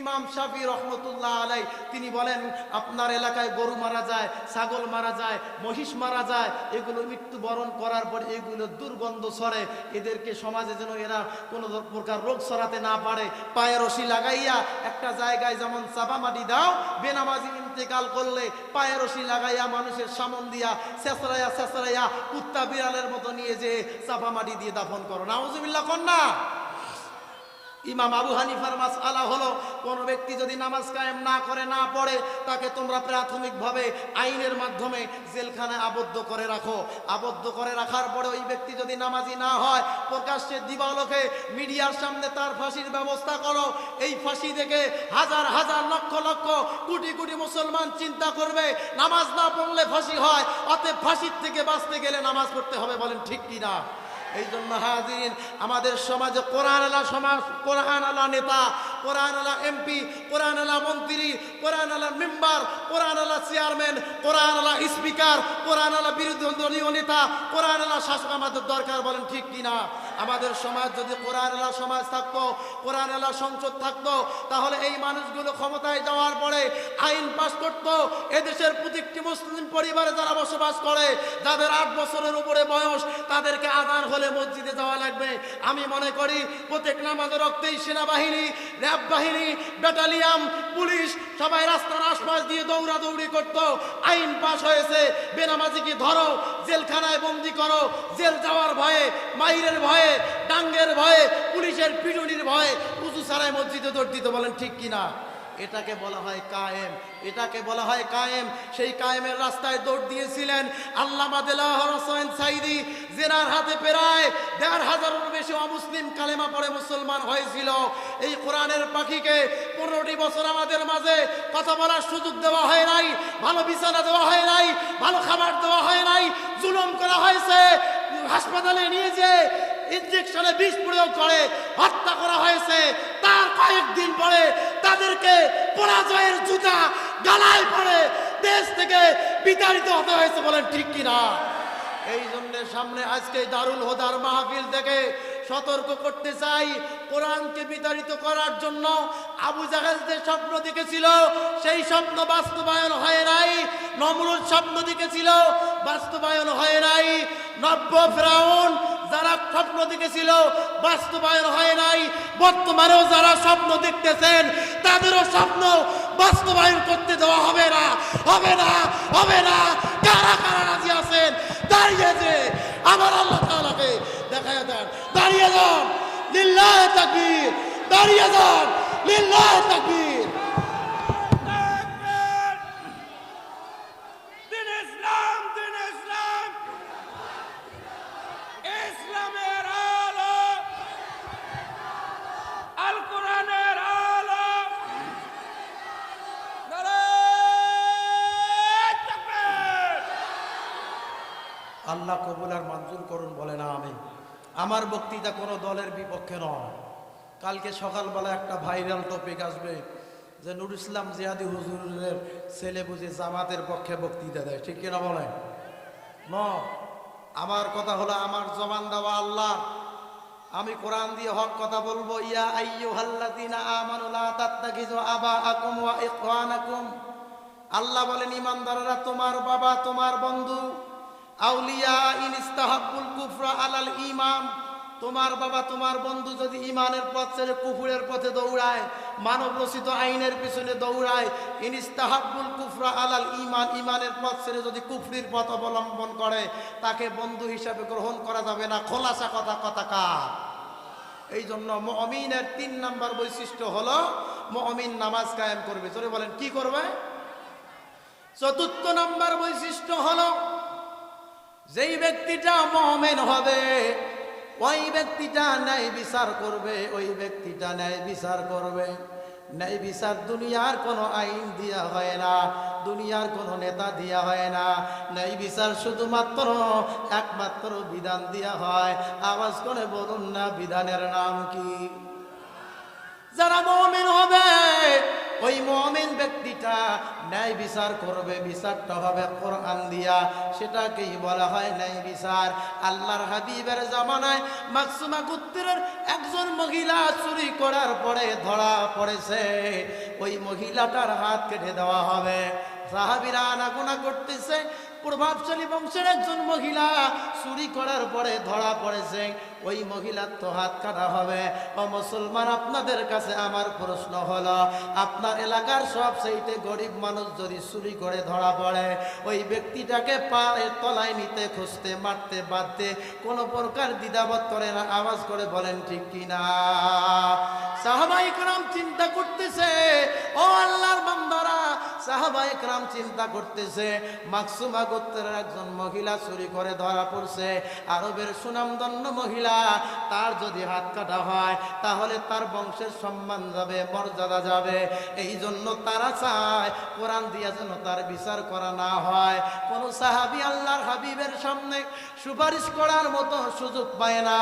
ইমাম শাফি রহমতুল্লাহ আলাই তিনি বলেন, আপনার এলাকায় গরু মারা যায়, ছাগল মারা যায়, মহিষ মারা যায়, এগুলো মৃত্যুবরণ করার পর এগুলো দুর্গন্ধ ছড়ে, এদেরকে সমাজে যেন এরা কোনো প্রকার রোগ ছড়াতে না পারে, পায়ে রশি লাগাইয়া একটা জায়গায় যেমন চাপা মাটি দাও, বেনামাজি ইন্তেকাল করলে পায়ে রশি লাগাইয়া মানুষের সামন দিয়া ছেঁচড়াইয়া ছেঁচড়াইয়া কুত্তা বিড়ালের মতো নিয়ে যে চাপা মাটি দিয়ে দাফন করো। নাউজুবিল্লাহ কন্যা। ইমাম আবু হানিফার মাসআলা হলো, কোন ব্যক্তি যদি নামাজ কায়েম না করে, না পড়ে, তাকে তোমরা প্রাথমিকভাবে আইনের মাধ্যমে জেলখানায় আবদ্ধ করে রাখো। আবদ্ধ করে রাখার পরে ওই ব্যক্তি যদি নামাজি না হয়, প্রকাশ্যে দিবালোকে মিডিয়ার সামনে তার ফাঁসির ব্যবস্থা করো। এই ফাঁসি দেখে হাজার হাজার লক্ষ লক্ষ কোটি কোটি মুসলমান চিন্তা করবে, নামাজ না পড়লে ফাঁসি হয়, অতএব ফাঁসির থেকে বাঁচতে গেলে নামাজ পড়তে হবে। বলেন ঠিক কিনা? এই জন্য হাজিরিন, আমাদের সমাজে কোরআনওয়ালা সমাজ, কোরআনওয়ালা নেতা, কোরআনওয়ালা এমপি, কোরআনওয়ালা মন্ত্রী, কোরআনওয়ালা মেম্বার, কোরআনওয়ালা চেয়ারম্যান, কোরআনওয়ালা স্পিকার, কোরআনওয়ালা বিরোধী দলীয় নেতা, কোরআনওয়ালা শাসক আমাদের দরকার। বলেন ঠিক কিনা? আমাদের সমাজ যদি কোরআনওয়ালা সমাজ থাকতো, কোরআনওয়ালা সংসদ থাকতো, তাহলে এই মানুষগুলো ক্ষমতায় যাওয়ার পরে আইন পাস করত। এদেশের প্রত্যেকটি মুসলিম পরিবারে যারা বসবাস করে, যাদের 8 বছরের উপরে বয়স, তাদেরকে আযান হলে মসজিদে যাওয়া লাগবে। আমি মনে করি প্রত্যেক নামাজের রক্তেই সেনাবাহিনী, র্যাব বাহিনী, ব্যাটালিয়ান, পুলিশ সবাই রাস্তার আশপাশ দিয়ে দৌড়াদৌড়ি করত। আইন পাস হয়েছে, বেনামাজিকে ধরো, জেলখানায় বন্দি করো, জেল যাওয়ার ভয়ে, মাইরের ভয়ে, ডাঙ্গের ভয়ে, পুলিশের পিটুনির ভয়ে উজু ছাড়াই মসজিদে দৌড় দিত। বলেন ঠিক কিনা? এটাকে বলা হয় কায়েম, এটাকে বলা হয় কায়েম। সেই কায়েমের রাস্তায় দৌড় দিয়েছিলেন আল্লামা দেলাওয়ার হোসেন সাঈদী, জেনার হাতে প্রায় ১৫০০০-এরও বেশি অমুসলিম কালেমা পড়ে মুসলমান হয়েছিল। এই কোরআনের পাখিকে 15টি বছর আমাদের মাঝে কথা বলার সুযোগ দেওয়া হয় নাই, ভালো বিছানা দেওয়া হয় নাই, ভালো খাবার দেওয়া হয় নাই, জুলুম করা হয়েছে, হাসপাতালে নিয়ে যে ইনজেকশনে বিষ প্রয়োগ করে হত্যা করা হয়েছে। তার কয়েকদিন পরে তাদেরকে পরাজয়ের জুতা গালায় পড়ে দেশ থেকে বিতাড়িত হতে হয়েছে। বলেন ঠিক কিনা? এই জন্য সামনে আজকে দারুল হুদার মাহফিল থেকে সতর্ক করতে চাই, কোরআনকে বিতাড়িত করার জন্য আবু জাহেল যে স্বপ্ন দেখেছিল, সেই স্বপ্ন বাস্তবায়ন হয় নাই। নমরুদ স্বপ্ন দেখেছিল, বাস্তবায়ন হয় নাই। নব্য ফেরাউন যারা স্বপ্ন দেখেছিল, বাস্তবায়ন হয় নাই। বর্তমানেও যারা স্বপ্ন দেখতেছেন, তাদেরও স্বপ্ন বাস্তবায়ন করতে দেওয়া হবে না, হবে না, হবে না। কারা কারা রাজি আছেন? দাঁড়িয়ে যে আমার আল্লাহ তাআলাকে দেখায় দেন। দাঁড়িয়ে যান, লিল্লাহি তাকবীর। দাঁড়িয়ে যান, লিল্লাহি তাকবীর। দিন ইসলাম, দিন ইসলাম, ইসলামের আলো, আল কোরআনের আলো। নারায়ে তাকবীর। আল্লাহ কবুল আর মঞ্জুর করুন, বলেন আমিন। আমার বক্তৃতা কোনো দলের বিপক্ষে নয়। কালকে সকালবেলা একটা ভাইরাল টপিক আসবে যে নুরুল ইসলাম জিহাদি হুজুরের ছেলে বুঝি জামাতের পক্ষে বক্তৃতা দেয়, ঠিক কিনা বলেন? ন, আমার কথা হলো, আমার জবান দেওয়া আল্লাহ, আমি কোরআন দিয়ে হক কথা বলবো। ইয়া আইয়ুহাল্লাযীনা আমানু লা তাত্তাখিযু আবাআকুম ওয়া ইখওয়ানাকুম। আল্লাহ বলেন, ঈমানদাররা তোমার বাবা তোমার বন্ধু। আউলিয়া ইন ইস্তাহাব্বুল কুফরা আলাল ঈমান। তোমার বাবা তোমার বন্ধু যদি ঈমানের পথ ছেড়ে কুফরের পথে দৌড়ায়, মানব রচিত আইনের পিছনে দৌড়ায়, ইন ইস্তাহাব্বুল কুফরা আলাল ঈমান, ঈমানের পথ ছেড়ে যদি কুফরির পথ অবলম্বন করে, তাকে বন্ধু হিসাবে গ্রহণ করা যাবে না। খোলাসা কথা, কথা কার? এই জন্য মুমিনের 3 নাম্বার বৈশিষ্ট্য হলো মুমিন নামাজ কায়েম করবে। জোরে বলেন, কি করবে? 4র্থ নাম্বার বৈশিষ্ট্য হলো, যেই ব্যক্তিটা মুমিন হবে, ওই ব্যক্তিটা ন্যায় বিচার করবে, ওই ব্যক্তিটা ন্যায় বিচার করবে। ন্যায় বিচার দুনিয়ার কোনো আইন দিয়া হয় না, দুনিয়ার কোনো নেতা দিয়া হয় না। ন্যায় বিচার শুধুমাত্র একমাত্র বিধান দিয়া হয়। আওয়াজ করে বলুন না, বিধানের নাম কি? যারা মুমিন হবে, ওই মুমিন ব্যক্তিটা ব্যক্তিটা ন্যায় বিচার করবে, বিচারটা হবে কোরআন দিয়া, সেটাকেই বলা হয় ন্যায় বিচার। আল্লাহর হাবিবের জামানায় মাকসুমা গোত্রের একজন মহিলা চুরি করার পরে ধরা পড়েছে, ওই মহিলাটার হাত কেটে দেওয়া হবে। সাহাবীরা আনাগোনা করতেছে, প্রভাবশালী বংশের একজন মহিলা চুরি করার পরে ধরা পড়েছে, ওই মহিলার তো হাত কাটা হবে। ও মুসলমান, আপনাদের কাছে আমার প্রশ্ন হলো, আপনার এলাকার সবচেয়ে গরিব মানুষ যদি চুরি করে ধরা পড়ে, ওই ব্যক্তিটাকে পায়ের তলায় নিতে, খুঁজতে, মারতে, বাঁধতে কোনো প্রকার দ্বিধাবোধ করে না? আওয়াজ করে বলেন ঠিক কিনা? সাহাবায়ে কেরাম চিন্তা করতেছে, ও আল্লাহর বান্দারা, সাহাবায়ে কেরাম চিন্তা করতেছে, মাকসুমা গোত্রের একজন মহিলা চুরি করে ধরা পড়ছে, আরবের সুনামধন্য মহিলা, তার যদি হাত কাটা হয় তাহলে তার বংশের সম্মান যাবে, মর্যাদা যাবে। এই জন্য তারা চায় কোরআন দিয়া যেন তার বিচার করা না হয়। কোন সাহাবী আল্লাহর হাবিবের সামনে সুপারিশ করার মতো সুযোগ পায় না।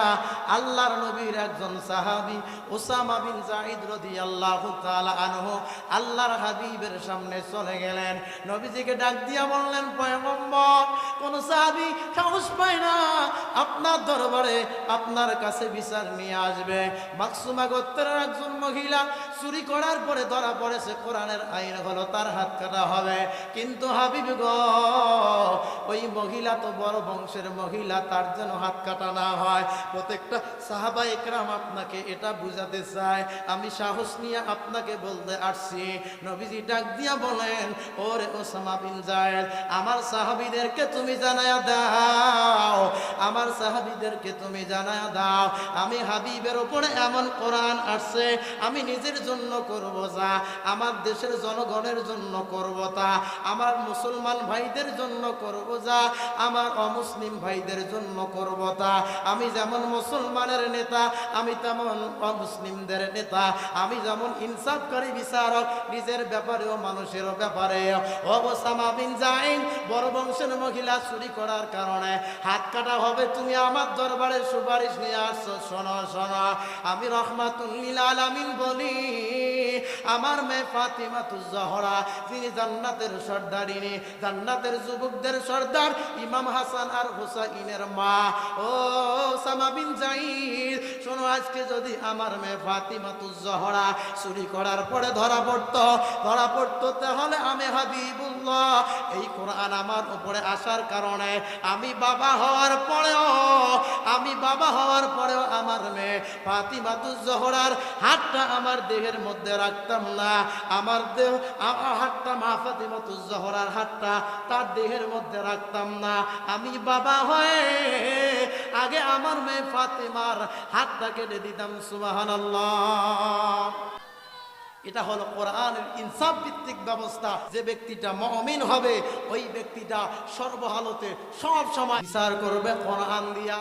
আল্লাহর নবীর একজন সাহাবী উসামা বিন যায়েদ রাদিয়াল্লাহু তাআলা আনহু আল্লাহর হাবিবের সামনে চলে গেলেন, নবীজিকে ডাক দিয়া বললেন, পয়গম্বর, কোন সাহাবী সাহস পায় না আপনার দরবারে আপনার কাছে বিচার নিয়ে আসবে। মাকসুমা গোত্রের একজন মহিলা চুরি করার পরে ধরা পড়েছে, কোরআনের আইন হলো তার হাত কাটা হবে। কিন্তু হাবিব গো, ওই মহিলা তো বড় বংশের মহিলা, তার যেন হাত কাটা না হয়। প্রত্যেকটা সাহাবায়ে কেরাম আপনাকে এটা বুঝাতে চায়, আমি সাহস নিয়ে আপনাকে বলতে আসছি। নবীজি ডাক দিয়া বলেন, ওরে ওসামা বিন যায়েদ, আমার সাহাবীদেরকে তুমি জানায়া দাও, আমার সাহাবীদেরকে তুমি জানায়া দাও, আমি হাবিবের উপরে এমন কোরআন আসছে, আমি নিজের জন্য করব যা, আমার দেশের জনগণের জন্য করব তা, আমার মুসলমান ভাইদের জন্য করব যা, আমার অমুসলিম ভাইদের জন্য করব তা। আমি যেমন মুসলমানের নেতা, আমি তেমন অমুসলিমদের নেতা, আমি যেমন ইনসাফকারী বিচারক, নিজের ব্যাপারেও মানুষের ব্যাপারেও। ওসামা বিন যায়েদ, বড় বংশের মহিলা চুরি করার কারণে হাত কাটা হবে, তুমি আমার দরবারে সুপারিশ নিয়ে আসছো। শোনো শোনো, আমি রহমাতুল লিল আলামিন বলি, আমার মেয়ে ফাতিমাতুজ জহরা, যিনি জান্নাতের সর্দারিনী, জান্নাতের যুবকদের সর্দার, ইমাম হাসান আর হুসাইনের মা। ও ওসামা বিন যায়েদ, শোনো, আজকে যদি আমার মেয়ে ফাতিমাতুজ জহরা চুরি করার পরে ধরা পড়তো, তাহলে আমি হাবিবুল্লাহ, এই কোরআন আমার উপরে আসার কারণে আমি বাবা হওয়ার পরেও আমার মেয়ে ফাতিমাতুজ জহরার হাতটা আমার দেহের মধ্যে রাখতাম না। আমার হাতটা, মা ফাতিমাতুজ জহরার হাতটা তার দেহের মধ্যে রাখতাম না। আমি বাবা হয়ে আগে আমার মেয়ে ফাতিমার হাতটা কেটে দিতাম। সুবহানাল্লাহ। এটা হলো কোরআনের ইনসাফ ভিত্তিক ব্যবস্থা। যে ব্যক্তিটা মুমিন হবে, ওই ব্যক্তিটা সর্বহালতে সব সময় বিচার করবে কোরআন দিয়া।